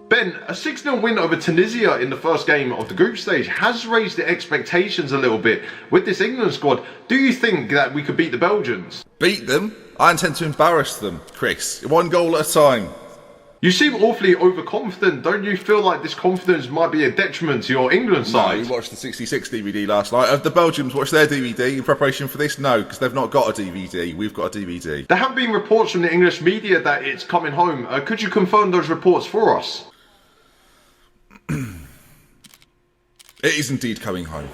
Ben, a 6-0 win over Tunisia in the first game of the group stage has raised the expectations a little bit. With this England squad, do you think that we could beat the Belgians? Beat them? I intend to embarrass them, Chris. 1 goal at a time. You seem awfully overconfident. Don't you feel like this confidence might be a detriment to your England side? No, you watched the 66 DVD last night. Have the Belgians watched their DVD in preparation for this? No, because they've not got a DVD. We've got a DVD. There have been reports from the English media that it's coming home. Could you confirm those reports for us? It is indeed coming home.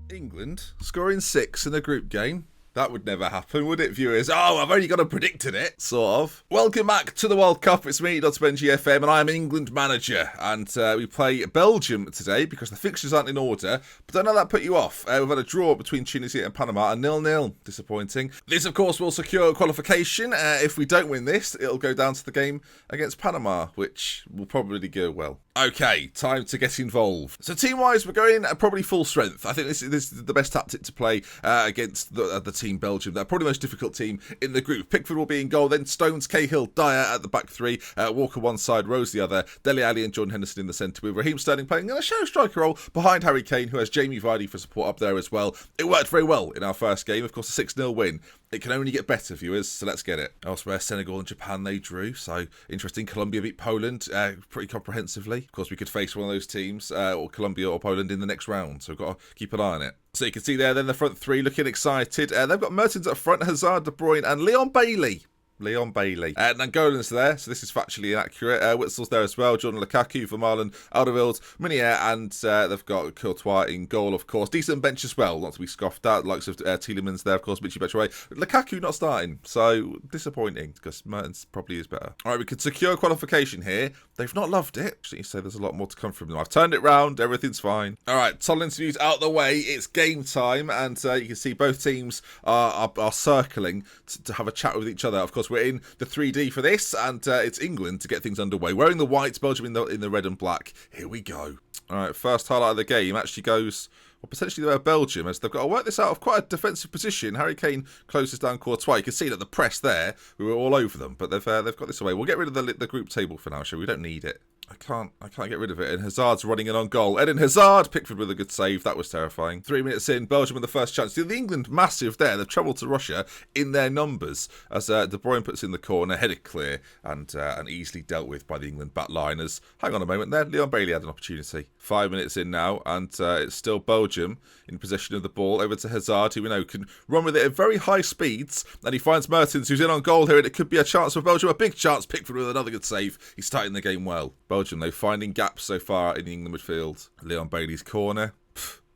England scoring 6 in a group game. That would never happen, would it, viewers? Oh, I've only got to predicted it, sort of. Welcome back to the World Cup. It's me, Dr. Benji FM, and I am England manager. And we play Belgium today because the fixtures aren't in order. But don't let that put you off. We've had a draw between Tunisia and Panama, a 0-0. Disappointing. This, of course, will secure qualification. If we don't win this, it'll go down to the game against Panama, which will probably go well. Okay, time to get involved. So team-wise, we're going probably full strength. I think this is the best tactic to play against the team Belgium. They're probably the most difficult team in the group. Pickford will be in goal, then Stones, Cahill, Dyer at the back three, Walker one side, Rose the other, Dele Alli and John Henderson in the centre, with Raheem Sterling playing in a shadow striker role behind Harry Kane, who has Jamie Vardy for support up there as well. It worked very well in our first game, of course, a 6-0 win. It can only get better, viewers, so let's get it. Elsewhere, Senegal and Japan, they drew, so interesting. Colombia beat Poland pretty comprehensively. Of course, we could face one of those teams, or Colombia or Poland, in the next round, so we've got to keep an eye on it. So you can see there, then the front three looking excited. They've got Mertens up front, Hazard, De Bruyne, and Leon Bailey. Nangolan's there, so this is factually inaccurate. Witzel's there as well, Jordan Lukaku, Vermaelen, Alderweireld, Meunier, and they've got Courtois in goal, of course. Decent bench as well, not to be scoffed at. Likes of Tielemans there, of course, Michy Batshuayi. Lukaku not starting, so disappointing, because Mertens probably is better. All right, we could secure qualification here. They've not loved it. Actually, so there's a lot more to come from them. I've turned it round, everything's fine. All right, tunnel interviews out the way. It's game time, and you can see both teams are circling to have a chat with each other. Of course, we're in the 3D for this, and it's England to get things underway. Wearing the white, Belgium in the red and black. Here we go. All right, first highlight of the game actually goes, well, potentially Belgium, as they've got to work this out of quite a defensive position. Harry Kane closes down Courtois. You can see that the press there, we were all over them, but they've got this away. We'll get rid of the group table for now, shall we? We don't need it. I can't get rid of it. And Hazard's running in on goal. Eden Hazard, Pickford with a good save. That was terrifying. 3 minutes in, Belgium with the first chance. The England massive there. They've travelled to Russia in their numbers as De Bruyne puts in the corner, headed clear and easily dealt with by the England back liners. Hang on a moment there. Leon Bailey had an opportunity. 5 minutes in now, and it's still Belgium in possession of the ball. Over to Hazard, who we know can run with it at very high speeds. And he finds Mertens, who's in on goal here, and it could be a chance for Belgium. A big chance. Pickford with another good save. He's starting the game well. Belgium, though, finding gaps so far in the England midfield. Leon Bailey's corner.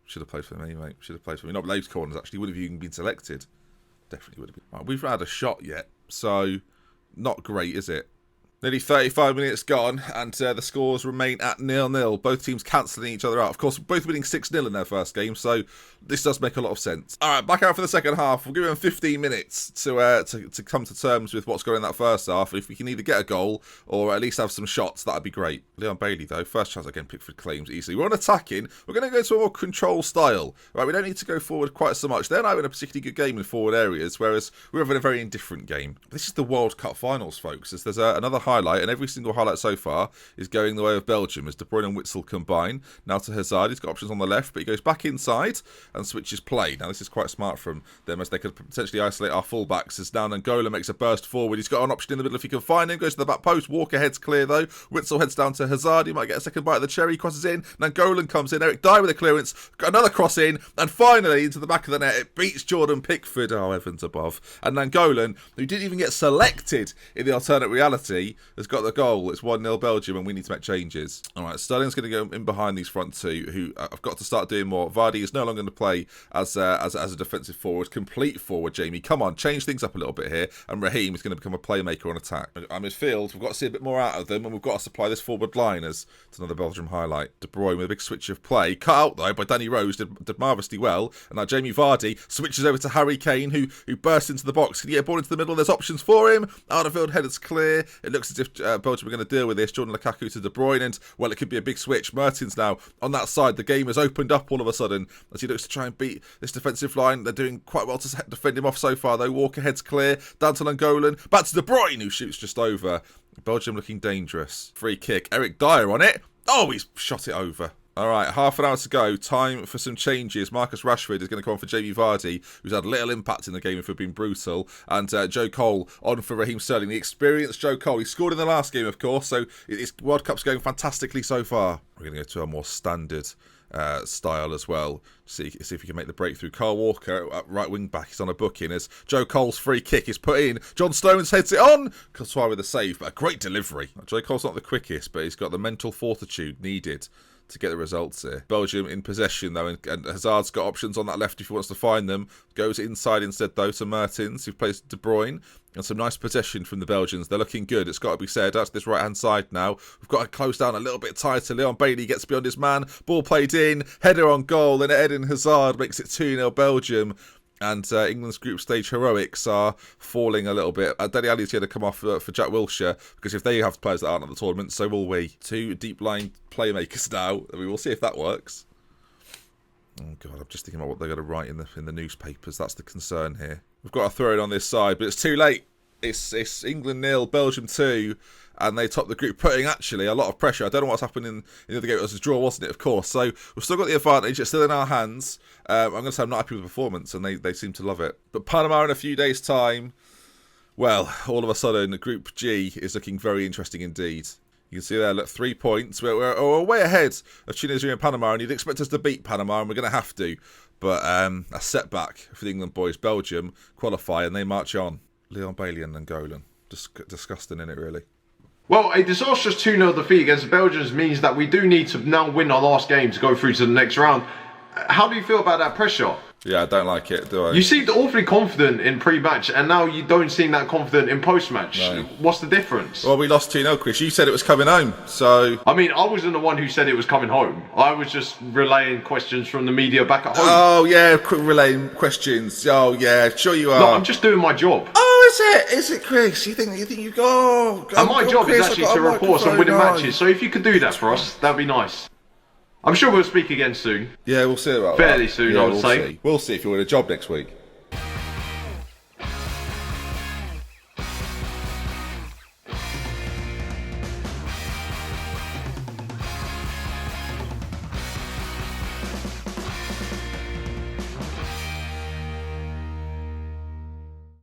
Should have played for me, mate. Should have played for me. Not those corners, actually. Would have even been selected. Definitely would have been. Right, we've had a shot yet, so not great, is it? Nearly 35 minutes gone, and the scores remain at 0-0. Both teams cancelling each other out. Of course, both winning 6-0 in their first game, so this does make a lot of sense. All right, back out for the second half. We'll give them 15 minutes to come to terms with what's going on in that first half. If we can either get a goal or at least have some shots, that'd be great. Leon Bailey, though, first chance again, Pickford claims easily. We're on attacking. We're going to go to a more control style. Right, we don't need to go forward quite so much. They're not having a particularly good game in forward areas, whereas we're having a very indifferent game. This is the World Cup finals, folks. As there's another highlight, and every single highlight so far is going the way of Belgium as De Bruyne and Witzel combine. Now to Hazard, he's got options on the left, but he goes back inside and switches play. Now this is quite smart from them, as they could potentially isolate our fullbacks, as now Nangola makes a burst forward. He's got an option in the middle if he can find him, goes to the back post. Walker heads clear though. Witzel heads down to Hazard, he might get a second bite of the cherry, crosses in. Nangolan comes in, Eric Dyer with a clearance, got another cross in, and finally into the back of the net. It beats Jordan Pickford, oh heavens above. And Nangolan, who didn't even get selected in the alternate reality, has got the goal. It's 1-0 Belgium, and we need to make changes. All right, Sterling's going to go in behind these front two, who I've got to start doing more. Vardy is no longer going to play as a defensive forward, complete forward. Jamie, come on, change things up a little bit here. And Raheem is going to become a playmaker on attack. Our midfield, we've got to see a bit more out of them, and we've got to supply this forward line as it's another Belgium highlight. De Bruyne with a big switch of play, cut out though by Danny Rose, did marvellously well. And now Jamie Vardy switches over to Harry Kane, who bursts into the box. Can he get a ball into the middle? There's options for him. Out of field header's clear. It looks as if Belgium are going to deal with this. Jordan Lukaku to De Bruyne, and well, it could be a big switch. Mertens now on that side. The game has opened up all of a sudden as he looks to try and beat this defensive line. They're doing quite well to defend him off so far though. Walker heads clear. Down to Langolan. Back to De Bruyne, who shoots just over. Belgium looking dangerous. Free kick. Eric Dyer on it. Oh, he's shot it over. All right, half an hour to go. Time for some changes. Marcus Rashford is going to come on for Jamie Vardy, who's had little impact in the game if we've been brutal. And Joe Cole on for Raheem Sterling. The experienced Joe Cole. He scored in the last game, of course, so his World Cup's going fantastically so far. We're going to go to a more standard style as well. See if we can make the breakthrough. Carl Walker at right wing back is on a booking as Joe Cole's free kick is put in. John Stones heads it on. Courtois with a save, but a great delivery. Joe Cole's not the quickest, but he's got the mental fortitude needed to get the results here. Belgium in possession though, and Hazard's got options on that left if he wants to find them. Goes inside instead though to Mertens, who plays De Bruyne. And some nice possession from the Belgians. They're looking good, it's got to be said. That's this right-hand side now. We've got to close down a little bit tighter. Leon Bailey gets beyond his man. Ball played in. Header on goal. And Eden Hazard makes it 2-0 Belgium. And England's group stage heroics are falling a little bit. Dele Alli's going to come off for Jack Wilshere, because if they have players that aren't at the tournament, so will we. 2 deep-line playmakers now. We will see if that works. Oh God, I'm just thinking about what they're going to write in the newspapers. That's the concern here. We've got to throw it on this side, but it's too late. It's England 0, Belgium 2, and they top the group, putting actually a lot of pressure. I don't know what's happened in the other game. It was a draw, wasn't it? Of course. So we've still got the advantage. It's still in our hands. I'm going to say I'm not happy with the performance, and they seem to love it. But Panama in a few days' time, well, all of a sudden, Group G is looking very interesting indeed. You can see there, look, 3 points. We're way ahead of Tunisia and Panama, and you'd expect us to beat Panama, and we're going to have to. But a setback for the England boys. Belgium qualify, and they march on. Leon Bailey and Langolan. Disgusting, isn't it, really? Well, a disastrous 2-0 defeat against the Belgians means that we do need to now win our last game to go through to the next round. How do you feel about that pressure? Yeah, I don't like it, do I? You seemed awfully confident in pre-match, and now you don't seem that confident in post-match. No. What's the difference? Well, we lost 2-0, Chris. You said it was coming home, so... I mean, I wasn't the one who said it was coming home. I was just relaying questions from the media back at home. Oh, yeah, relaying questions. Oh, yeah, sure you are. No, I'm just doing my job. Oh, is it? Is it, Chris? You think you go... And my job Chris, is actually to report on winning matches, so if you could do that for us, that'd be nice. I'm sure we'll speak again soon. Yeah, we'll see about Fairly that. soon, Yeah, I would say. We'll see if you win a job next week.